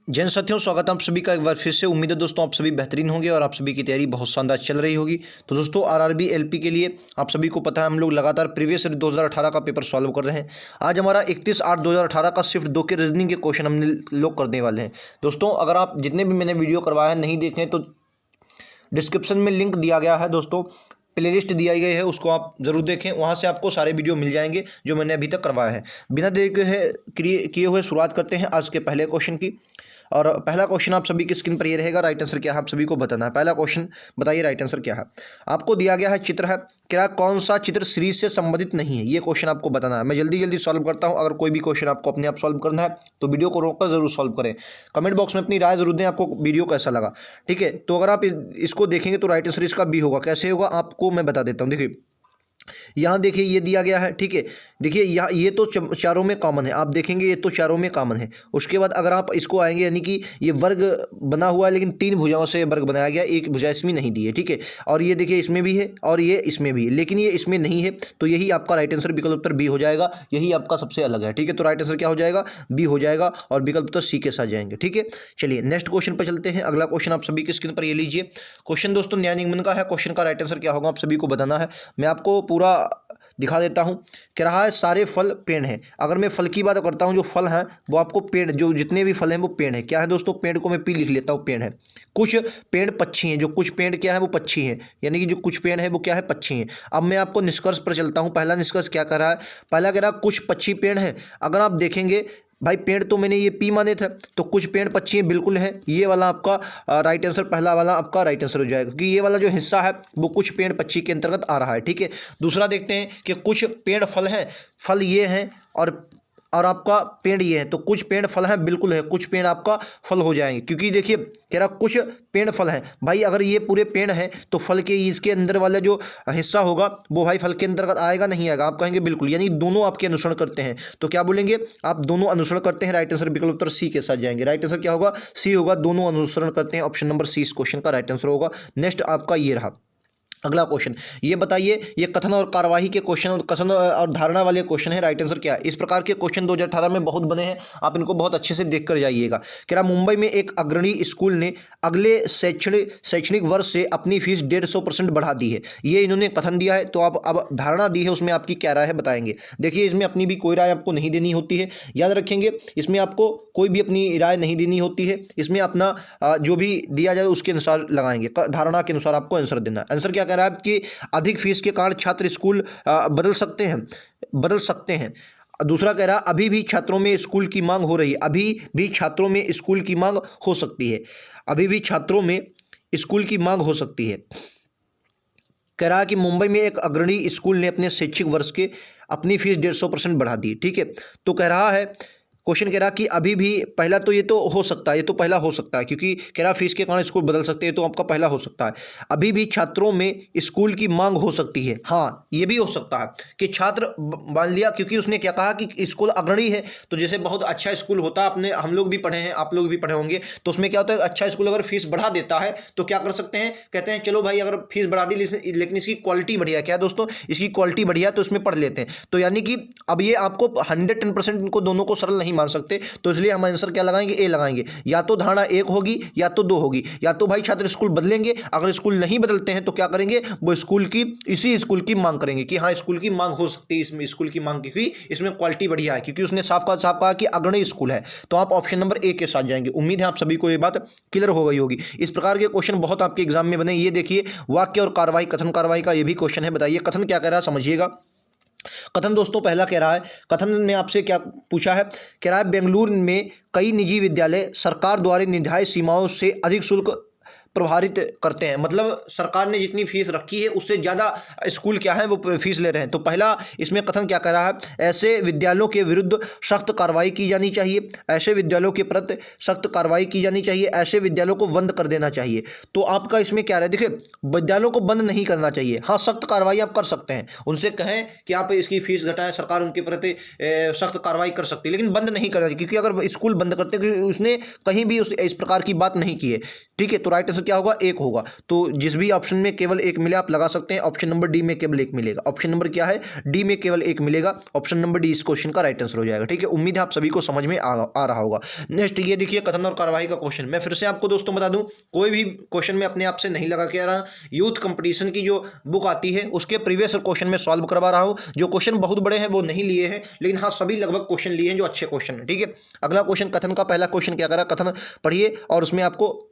जैन साथियों, स्वागत है आप सभी का एक बार फिर से। उम्मीद है दोस्तों आप सभी बेहतरीन होंगे और आप सभी की तैयारी बहुत शानदार चल रही होगी। तो दोस्तों आरआरबी एलपी के लिए आप सभी को पता है हम लोग लगातार प्रीवियस 2018 का पेपर सॉल्व कर रहे हैं। आज हमारा 31/8/2018 का शिफ्ट 2 के रीजनिंग के क्वेश्चन हम लोग करने वाले हैं। दोस्तों अगर आप जितने भी मैंने वीडियो करवाए हैं नहीं देखे तो डिस्क्रिप्शन में लिंक दिया गया है दोस्तों, प्लेलिस्ट दिया गई है, उसको आप ज़रूर देखें। वहाँ से आपको सारे वीडियो मिल जाएंगे जो मैंने अभी तक करवाए हैं। बिना देरी के किए हुए शुरुआत करते हैं आज के पहले क्वेश्चन की। और पहला क्वेश्चन आप सभी की स्क्रीन पर ये रहेगा, राइट आंसर क्या है आप सभी को बताना है। पहला क्वेश्चन बताइए राइट आंसर क्या है। आपको दिया गया है चित्र है, क्या कौन सा चित्र सीरीज से संबंधित नहीं है, ये क्वेश्चन आपको बताना है। मैं जल्दी जल्दी सॉल्व करता हूं। अगर कोई भी क्वेश्चन आपको अपने आप सॉल्व करना है तो वीडियो को रोककर जरूर सॉल्व करें। कमेंट बॉक्स में अपनी राय जरूर दें, आपको वीडियो कैसा लगा। ठीक है, तो अगर आप इसको देखेंगे तो राइट आंसर इसका बी होगा। कैसे होगा आपको मैं बता देता हूँ। देखिए यहाँ देखिए ये दिया गया है, ठीक है। देखिए यहाँ ये तो चारों में कॉमन है, आप देखेंगे ये तो चारों में कॉमन है। उसके बाद अगर आप इसको आएंगे यानी कि ये वर्ग बना हुआ है लेकिन 3 भुजाओं से वर्ग बनाया गया, एक भुजा इसमें नहीं दी है, ठीक है। और ये देखिए इसमें भी है और ये इसमें भी है, लेकिन ये इसमें नहीं है। तो यही आपका राइट आंसर विकल्प उत्तर बी हो जाएगा। यही आपका सबसे अलग है, ठीक है। तो राइट आंसर क्या हो जाएगा, बी हो जाएगा और विकल्प उत्तर सी के साथ जाएंगे, ठीक है। चलिए नेक्स्ट क्वेश्चन पर चलते हैं। अगला क्वेश्चन आप सभी की स्क्रीन पर ये लीजिए। क्वेश्चन दोस्तों न्याय निगमन का है। क्वेश्चन का राइट आंसर क्या होगा आप सभी को बताना है। मैं आपको पूरा दिखा देता हूँ। कह रहा है सारे फल पेड़ हैं। अगर मैं फल की बात करता हूँ, जो फल हैं वो आपको पेड़, जो जितने भी फल हैं वो पेड़ है। क्या है दोस्तों, पेड़ को मैं पी लिख लेता हूँ, पेड़ है। कुछ पेड़ पक्षी हैं, जो कुछ पेड़ क्या है वो पक्षी हैं, यानी कि जो कुछ पेड़ है वो क्या है, पक्षी हैं। अब मैं आपको निष्कर्ष पर चलता हूँ। पहला निष्कर्ष क्या कर रहा है, पहला कह रहा है कुछ पक्षी पेड़ हैं। अगर आप देखेंगे भाई पेड़ तो मैंने ये पी माने थे, तो कुछ पेड़ पक्षी बिल्कुल है। ये वाला आपका राइट आंसर, पहला वाला आपका राइट आंसर हो जाएगा, क्योंकि ये वाला जो हिस्सा है वो कुछ पेड़ पक्षी के अंतर्गत आ रहा है, ठीक है। दूसरा देखते हैं कि कुछ पेड़ फल हैं, फल ये हैं और आपका पेड़ ये है। तो कुछ पेड़ फल हैं, बिल्कुल है, कुछ पेड़ आपका फल हो जाएंगे, क्योंकि देखिए कह रहा कुछ पेड़ फल हैं। भाई अगर ये पूरे पेड़ हैं तो फल के इसके अंदर वाला जो हिस्सा होगा वो भाई फल के अंतर्गत आएगा नहीं आएगा, आप कहेंगे बिल्कुल, यानी दोनों आपके अनुसरण करते हैं। तो क्या बोलेंगे आप, दोनों अनुसरण करते हैं। राइट आंसर विकल्प उत्तर सी के साथ जाएंगे। राइट आंसर क्या होगा, सी होगा, दोनों अनुसरण करते हैं। ऑप्शन नंबर सी इस क्वेश्चन का राइट आंसर होगा। नेक्स्ट आपका ये रहा अगला क्वेश्चन। ये बताइए, ये कथन और कार्यवाही के क्वेश्चन और कथन और धारणा वाले क्वेश्चन है। राइट आंसर क्या है। इस प्रकार के क्वेश्चन 2018 में बहुत बने हैं, आप इनको बहुत अच्छे से देख कर जाइएगा। क्या मुंबई में एक अग्रणी स्कूल ने अगले शैक्षणिक वर्ष से अपनी फीस 150% बढ़ा दी है। ये इन्होंने कथन दिया है, तो आप अब धारणा दी है उसमें आपकी क्या राय है बताएंगे। देखिए इसमें अपनी भी कोई राय आपको नहीं देनी होती है, याद रखेंगे। इसमें आपको कोई भी अपनी राय नहीं देनी होती है। इसमें अपना जो भी दिया जाए उसके अनुसार लगाएंगे, धारणा के अनुसार आपको आंसर देना है। आंसर क्या कह रहा है कि अधिक फीस के कारण छात्र स्कूल बदल सकते हैं। दूसरा कह रहा है अभी भी छात्रों में स्कूल की मांग हो रही है। अभी भी छात्रों में स्कूल की मांग हो सकती है। अभी भी छात्रों में स्कूल की मांग हो सकती है। कह रहा है कि मुंबई में एक अग्रणी स्कूल ने अपने शैक्षिक वर्ष के अपनी फीस 150% बढ़ा दी, ठीक है। तो कह रहा है, क्वेश्चन कह रहा कि अभी भी, पहला तो ये तो हो सकता है, ये तो पहला हो सकता है, क्योंकि कह रहा फीस के कारण स्कूल बदल सकते हैं, तो आपका पहला हो सकता है। अभी भी छात्रों में स्कूल की मांग हो सकती है, हाँ ये भी हो सकता है कि छात्र मान लिया, क्योंकि उसने क्या कहा कि स्कूल अग्रणी है। तो जैसे बहुत अच्छा स्कूल होता है, अपने हम लोग भी पढ़े हैं, आप लोग भी पढ़े होंगे, तो उसमें क्या होता है, अच्छा स्कूल अगर फीस बढ़ा देता है तो क्या कर सकते हैं, कहते हैं चलो भाई अगर फीस बढ़ा दी लेकिन इसकी क्वालिटी बढ़िया, क्या दोस्तों इसकी क्वालिटी बढ़िया, तो इसमें पढ़ लेते हैं। तो यानी कि अब ये आपको 110% इनको दोनों को सरल नहीं मान सकते, तो इसलिए हम आंसर क्या लगाएंगे, ए लगाएंगे। या तो धारणा 1 होगी या तो 2 होगी। या तो भाई छात्र स्कूल बदलेंगे, अगर स्कूल नहीं बदलते हैं तो क्या करेंगे, वो इसी स्कूल की मांग करेंगे कि हाँ स्कूल की मांग हो सकती है, इसमें स्कूल की मांग की, इसमें क्वालिटी बढ़िया है, क्योंकि उसने साफ कहा कि अग्रणी स्कूल है। तो आप ऑप्शन नंबर ए के साथ जाएंगे। उम्मीद है आप सभी को ये बात क्लियर हो गई होगी। इस प्रकार के क्वेश्चन बहुत आपके एग्जाम में बने। ये देखिए वाक्य और कार्रवाई, कथन कार्रवाई का ये भी क्वेश्चन है। बताइए कथन क्या कह रहा है, समझिएगा। कथन दोस्तों पहला कह रहा है, कथन में आपसे क्या पूछा है, कह रहा है बेंगलुरु में कई निजी विद्यालय सरकार द्वारा निर्धारित सीमाओं से अधिक शुल्क प्रभावित करते हैं। मतलब सरकार ने जितनी फीस रखी है उससे ज़्यादा स्कूल क्या है वो फीस ले रहे हैं। तो पहला इसमें कथन क्या कह रहा है, ऐसे विद्यालयों के विरुद्ध सख्त कार्रवाई की जानी चाहिए। ऐसे विद्यालयों के प्रति सख्त कार्रवाई की जानी चाहिए। ऐसे विद्यालयों को बंद कर देना चाहिए। तो आपका इसमें क्या है, देखिए विद्यालयों को बंद नहीं करना चाहिए, हाँ सख्त कार्रवाई आप कर सकते हैं। उनसे कहें कि आप इसकी फीस घटाएं, सरकार उनके प्रति सख्त कार्रवाई कर सकती है, लेकिन बंद नहीं करना चाहिए, क्योंकि अगर स्कूल बंद करते, क्योंकि उसने कहीं भी इस प्रकार की बात नहीं की है, ठीक है। तो राइट आंसर क्या होगा, एक होगा। तो जिस भी ऑप्शन में केवल एक मिले आप लगा सकते हैं। ऑप्शन नंबर डी में केवल एक मिलेगा। ऑप्शन नंबर क्या है, डी में केवल एक मिलेगा। ऑप्शन नंबर डी इस क्वेश्चन का राइट आंसर हो जाएगा। ठीक है, उम्मीद है आप सभी को समझ में आ रहा होगा। नेक्स्ट ये देखिए कथन और कार्यवाही का क्वेश्चन। मैं फिर से आपको दोस्तों बता दूं, कोई भी क्वेश्चन में अपने आप से नहीं लगा के आ रहा। यूथ कंपटीशन की जो बुक आती है उसके प्रीवियस क्वेश्चन में सॉल्व करवा रहा हूं। जो क्वेश्चन बहुत बड़े हैं वो नहीं लिए हैं, लेकिन हाँ सभी लगभग क्वेश्चन लिए हैं जो अच्छे क्वेश्चन हैं। ठीक है, अगला क्वेश्चन कथन का पहला क्वेश्चन क्या करा, कथन पढ़िए और उसमें आपको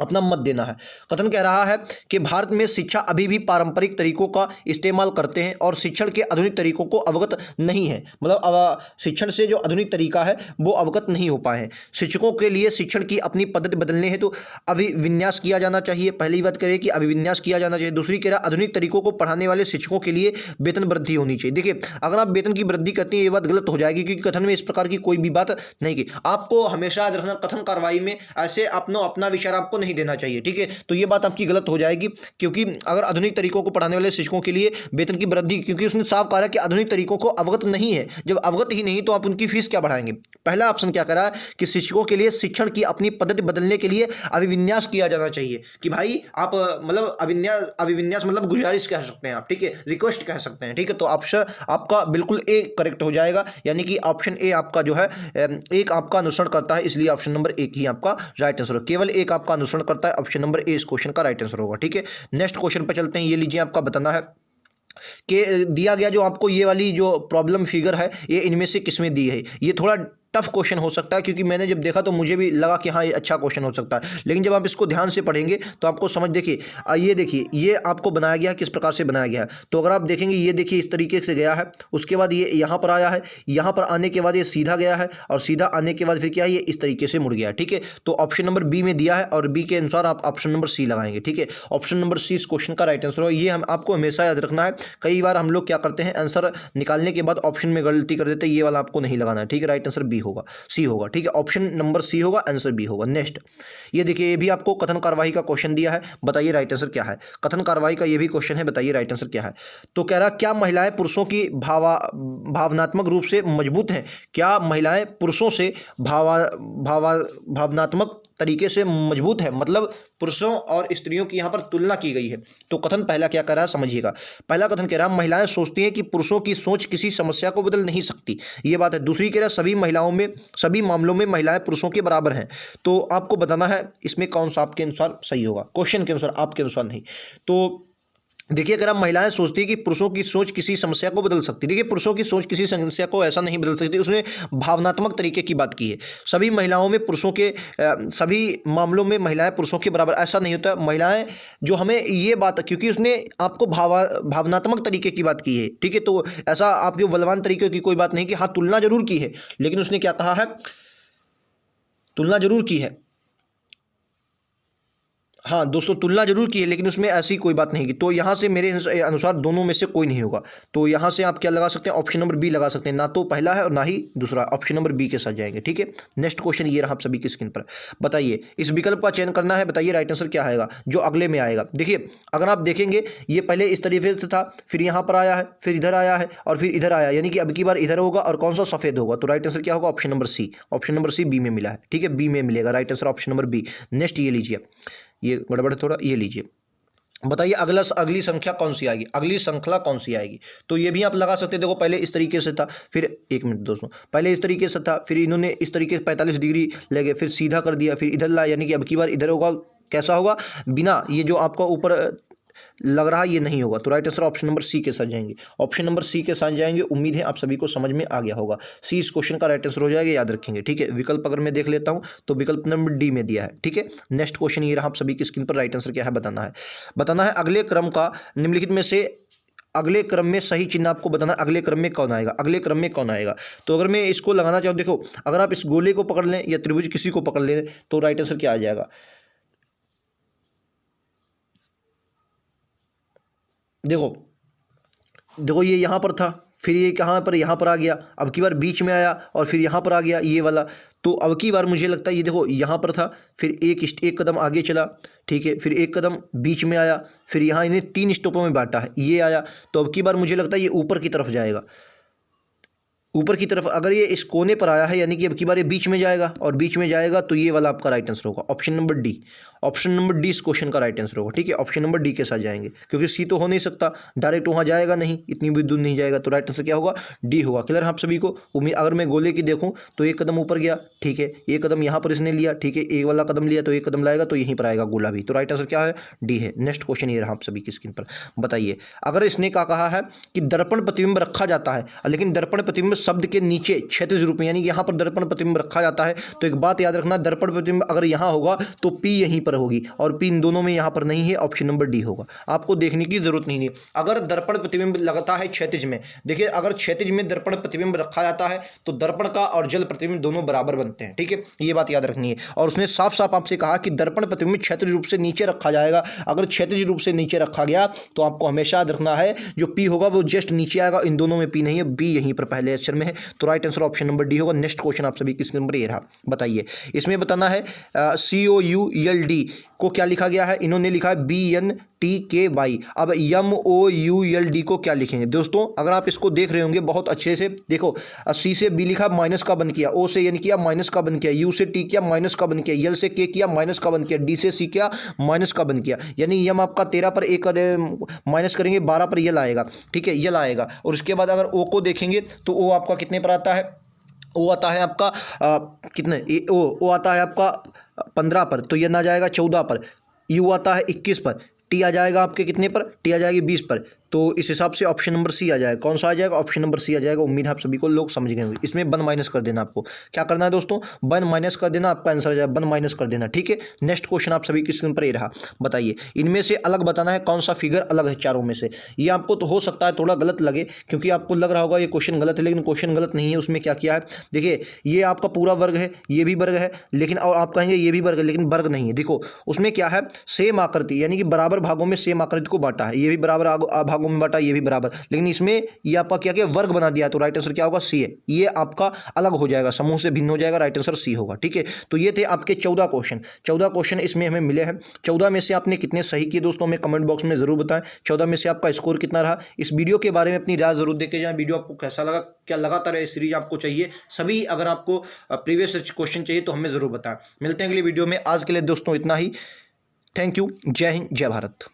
अपना मत देना है। कथन कह रहा है कि भारत में शिक्षा अभी भी पारंपरिक तरीकों का इस्तेमाल करते हैं और शिक्षण के आधुनिक तरीकों को अवगत नहीं है। मतलब शिक्षण से जो आधुनिक तरीका है वो अवगत नहीं हो पाए हैं। शिक्षकों के लिए शिक्षण की अपनी पद्धति बदलने हैं तो अभिविन्यास किया जाना चाहिए। पहली बात करें कि अभिविन्यास किया जाना चाहिए। दूसरी कह रहा आधुनिक तरीकों को पढ़ाने वाले शिक्षकों के लिए वेतन वृद्धि होनी चाहिए। देखिए अगर आप वेतन की वृद्धि करती हैं ये बात गलत हो जाएगी, क्योंकि कथन में इस प्रकार की कोई भी बात नहीं की। आपको हमेशा याद रखना कथन कार्रवाई में ऐसे अपना विचार आपको नहीं देना चाहिए। ठीक है, तो ये बात आपकी गलत हो जाएगी, क्योंकि अगर आधुनिक तरीकों को पढ़ाने वाले शिक्षकों के लिए वेतन की वृद्धि, क्योंकि उसने साफ कहा कि आधुनिक तरीकों को अवगत नहीं है। जब अवगत ही नहीं तो आप उनकी फीस क्या बढ़ाएंगे। पहला ऑप्शन क्या करा है कि शिक्षकों के लिए शिक्षण की अपनी पद्धति बदलने के लिए अभिविन्यास किया जाना चाहिए। कि भाई आप मतलब अभिविन्यास मतलब गुजारिश कह सकते हैं आप। ठीक है, रिक्वेस्ट कह सकते हैं। ठीक है, तो ऑप्शन आपका बिल्कुल ए करेक्ट हो जाएगा, यानी कि ऑप्शन ए आपका जो है एक आपका अनुसरण करता है, इसलिए ऑप्शन नंबर एक ही आपका राइट आंसर है। केवल एक आपका अनुसरण करता है, ऑप्शन नंबर ए इस क्वेश्चन का राइट आंसर होगा। ठीक है, नेक्स्ट क्वेश्चन पे चलते हैं। ये लीजिए आपका बताना है कि दिया गया जो आपको ये वाली जो प्रॉब्लम फिगर है ये इनमें से किसमें दी है। ये थोड़ा टफ क्वेश्चन हो सकता है, क्योंकि मैंने जब देखा तो मुझे भी लगा कि हाँ ये अच्छा क्वेश्चन हो सकता है, लेकिन जब आप इसको ध्यान से पढ़ेंगे तो आपको समझ, देखिए ये देखिए ये आपको बनाया गया है, किस प्रकार से बनाया गया है। तो अगर आप देखेंगे ये देखिए इस तरीके से गया है, उसके बाद ये यहाँ पर आया है, यहाँ पर आने के बाद ये सीधा गया है, और सीधा आने के बाद फिर क्या है ये इस तरीके से मुड़ गया है। ठीक है, तो ऑप्शन नंबर बी में दिया है और बी के अनुसार आप ऑप्शन नंबर सी लगाएंगे। ठीक है, ऑप्शन नंबर सी इस क्वेश्चन का राइट आंसर हो। ये हम आपको हमेशा याद रखना है। कई बार हम लोग क्या करते हैं, आंसर निकालने के बाद ऑप्शन में गलती कर देते हैं, ये वाला आपको नहीं लगाना है। ठीक है, राइट आंसर बी होगा, सी होगा। ठीक है, ऑप्शन नंबर सी होगा, आंसर बी होगा। नेक्स्ट ये देखिए ये भी आपको कथन कार्यवाही का क्वेश्चन दिया है, बताइए राइट आंसर क्या है। कथन कार्यवाही का ये भी क्वेश्चन है, बताइए राइट आंसर क्या है। तो कह रहा क्या महिलाएं पुरुषों की भावनात्मक रूप से मजबूत हैं। क्या महिलाएं पुरुषों से भावनात्मक तरीके से मजबूत है, मतलब पुरुषों और स्त्रियों की यहाँ पर तुलना की गई है। तो कथन पहला क्या कह रहा है समझिएगा। पहला कथन कह रहा है महिलाएं सोचती हैं कि पुरुषों की सोच किसी समस्या को बदल नहीं सकती, ये बात है। दूसरी कह रहा है सभी मामलों में महिलाएं पुरुषों के बराबर हैं। तो आपको बताना है इसमें कौन सा आपके अनुसार सही होगा, क्वेश्चन के अनुसार, आपके अनुसार नहीं। तो देखिए अगर आप महिलाएं सोचती है कि पुरुषों की सोच किसी समस्या को बदल सकती है, देखिए पुरुषों की सोच किसी समस्या को ऐसा नहीं बदल सकती, उसने भावनात्मक तरीके की बात की है। सभी महिलाओं में पुरुषों के सभी मामलों में महिलाएं पुरुषों के बराबर ऐसा नहीं होता। महिलाएं जो हमें ये बात, क्योंकि उसने आपको भावनात्मक तरीके की बात की है। ठीक है, तो ऐसा आपके बलवान तरीके की कोई बात नहीं कि हाँ तुलना जरूर की है, लेकिन उसने क्या कहा है, तुलना जरूर की है। हाँ दोस्तों तुलना जरूर की है, लेकिन उसमें ऐसी कोई बात नहीं की। तो यहाँ से मेरे अनुसार दोनों में से कोई नहीं होगा। तो यहाँ से आप क्या लगा सकते हैं, ऑप्शन नंबर बी लगा सकते हैं। ना तो पहला है और ना ही दूसरा, ऑप्शन नंबर बी के साथ जाएंगे। ठीक है, नेक्स्ट क्वेश्चन ये रहा आप सभी की स्क्रीन पर। बताइए इस विकल्प का चयन करना है, बताइए राइट आंसर क्या आएगा जो अगले में आएगा। देखिए अगर आप देखेंगे ये पहले इस तरीके से था, फिर यहाँ पर आया है, फिर इधर आया है और फिर इधर आया, यानी कि अब की बार इधर होगा और कौन सा सफेद होगा। तो राइट आंसर क्या होगा, option number C. Option number C B में मिला है। ठीक है, बी में मिलेगा right answer, option number B. Next ये लीजिए, ये गड़बड़ थोड़ा, ये लीजिए बताइए अगली संख्या कौन सी आएगी, अगली श्रृंखला कौन सी आएगी। तो ये भी आप लगा सकते हैं। देखो पहले इस तरीके से था, फिर एक मिनट दोस्तों, पहले इस तरीके से था, फिर इन्होंने इस तरीके से 45 डिग्री ले गए, फिर सीधा कर दिया, फिर इधर लाया, यानी कि अब की बार इधर होगा। कैसा होगा, बिना ये जो आपका ऊपर लग रहा है ये नहीं होगा। तो right answer option number C के साथ जाएंगे, ऑप्शन नंबर सी के साथ जाएंगे। उम्मीद है आप सभी को समझ में आ गया होगा। सी इस क्वेश्चन का राइट आंसर हो जाएगा, याद रखेंगे। ठीक है, विकल्प अगर मैं देख लेता हूं तो विकल्प नंबर डी में दिया है। ठीक है, नेक्स्ट क्वेश्चन ये रहा आप सभी की स्क्रीन पर। राइट आंसर क्या है बताना है अगले क्रम का निम्नलिखित में से अगले क्रम में सही चिन्ह आपको बताना, अगले क्रम में कौन आएगा, अगले क्रम में कौन आएगा। तो अगर मैं इसको लगाना चाहूँ, देखो अगर आप इस गोले को पकड़ लें या त्रिभुज किसी को पकड़ लें तो राइट आंसर क्या आ जाएगा। देखो ये यहाँ पर था, फिर ये कहाँ पर, यहाँ पर आ गया, अब की बार बीच में आया और फिर यहाँ पर आ गया ये वाला। तो अब की बार मुझे लगता है ये देखो यहाँ पर था, फिर एक कदम आगे चला, ठीक है, फिर एक कदम बीच में आया, फिर यहाँ इन्हें 3 स्टॉपों में बांटा है, ये आया। तो अब की बार मुझे लगता है ये ऊपर की तरफ जाएगा। ऊपर की तरफ अगर ये इस कोने पर आया है यानी कि अब की बार ये बीच में जाएगा, और बीच में जाएगा तो ये वाला आपका राइट आंसर होगा option number D. Option number D इस क्वेश्चन का राइट आंसर होगा। ठीक है, ऑप्शन नंबर डी के साथ जाएंगे, क्योंकि सी तो हो नहीं सकता, डायरेक्ट वहाँ जाएगा नहीं, इतनी भी दूर नहीं जाएगा, तो राइट आंसर क्या होगा, डी होगा। क्लियर है आप सभी को। उम्मीद अगर मैं गोले की देखूँ तो एक कदम ऊपर गया, ठीक है, एक कदम यहाँ पर इसने लिया, ठीक है, एक वाला कदम लिया तो एक कदम लाएगा तो यहीं पर आएगा गोला भी, तो राइट आंसर क्या है, डी है। नेक्स्ट क्वेश्चन ये रहा आप सभी की स्क्रीन पर। बताइए, अगर इसने क्या कहा है कि दर्पण प्रतिबिंब रखा जाता है, लेकिन दर्पण प्रतिबिंब शब्द के नीचे क्षैतिज रूप में, यानी कि यहाँ पर दर्पण प्रतिबिंब रखा जाता है, तो एक बात याद रखना, दर्पण प्रतिबिंब अगर यहाँ होगा तो पी यहीं पर होगी, और पी इन दोनों में यहाँ पर नहीं है, ऑप्शन नंबर डी होगा। आपको देखने की जरूरत नहीं है। अगर दर्पण प्रतिबिंब लगता है क्षैतिज में, देखिए अगर क्षैतिज में दर्पण प्रतिबिंब रखा जाता है तो दर्पण का और जल प्रतिबिंब दोनों बराबर बनते हैं। ठीक है, ये बात याद रखनी है। और उसने साफ साफ आपसे कहा कि दर्पण प्रतिबिंब क्षैतिज रूप से नीचे रखा जाएगा। अगर क्षैतिज रूप से नीचे रखा गया तो आपको हमेशा याद रखना है जो पी होगा वो जस्ट नीचे आएगा, इन दोनों में पी नहीं है, बी यहीं पर पहले अक्षर में है, तो right answer option number D होगा। नेक्स्ट क्वेश्चन आप सभी किस नंबर ये रहा। बताइए, इसमें बताना है COULD को क्या लिखा गया है। इन्होंने लिखा है BNTKY। अब MOULD को क्या लिखेंगे दोस्तों, अगर आप इसको देख रहे होंगे बहुत अच्छे से, देखो सी से बी लिखा माइनस का बन किया, ओ से एन किया माइनस का बन किया, यू से टी किया माइनस का बन किया, एल से के किया माइनस का बन किया, डी से सी किया माइनस का बन किया, यानी यम आपका 13 पर एक माइनस करेंगे 12 पर यल आएगा। ठीक है, यल आएगा। और उसके बाद अगर ओ को देखेंगे तो ओ आपका कितने पर आता है, ओ आता है आपका कितने, ओ आता है आपका 15 पर, तो ये ना जाएगा 14 पर। यू आता है 21 पर। टी आ जाएगा आपके कितने पर, टी आ जाएगी 20 पर। तो इस हिसाब से ऑप्शन नंबर सी आ जाएगा। कौन सा आ जाएगा, ऑप्शन नंबर सी आ जाएगा। उम्मीद है आप सभी को लोग समझ गए होंगे। इसमें 1 माइनस कर देना, आपको क्या करना है दोस्तों, 1 माइनस कर देना, आपका आंसर आ जाएगा 1 माइनस कर देना। ठीक है, नेक्स्ट क्वेश्चन आप सभी की स्क्रीन पर ये रहा। बताइए, इनमें से अलग बताना है कौन सा फिगर अलग है चारों में से। ये आपको तो हो सकता है थोड़ा गलत लगे, क्योंकि आपको लग रहा होगा ये क्वेश्चन गलत है, लेकिन क्वेश्चन गलत नहीं है। उसमें क्या किया है, देखिए ये आपका पूरा वर्ग है, ये भी वर्ग है, लेकिन और आप कहेंगे ये भी वर्ग है, लेकिन वर्ग नहीं है। देखो उसमें क्या है, सेम आकृति, यानी कि बराबर भागों में सेम आकृति को बांटा है। ये भी बराबर भागों में बांटा, ये भी बराबर, लेकिन इसमें ये आपका क्या किया, वर्ग बना दिया, तो राइट आंसर क्या होगा, सी है। ये आपका अलग हो जाएगा, समूह से भिन्न हो जाएगा, राइट आंसर सी होगा। ठीक है, तो ये थे आपके 14 क्वेश्चन। 14 क्वेश्चन इसमें हमें मिले हैं। 14 में से आपने कितने सही किए दोस्तों, हमें कमेंट बॉक्स में जरूर बताएं। 14 में से आपका स्कोर कितना रहा। इस वीडियो के बारे में अपनी राय जरूर देके जाएं। वीडियो आपको कैसा लगा, क्या लगातार ये सीरीज आपको चाहिए, सभी अगर आपको प्रीवियस क्वेश्चन चाहिए तो हमें जरूर बताएं। मिलते हैं अगली वीडियो में। आज के लिए दोस्तों इतना ही। Thank you. जय हिंद, जय भारत।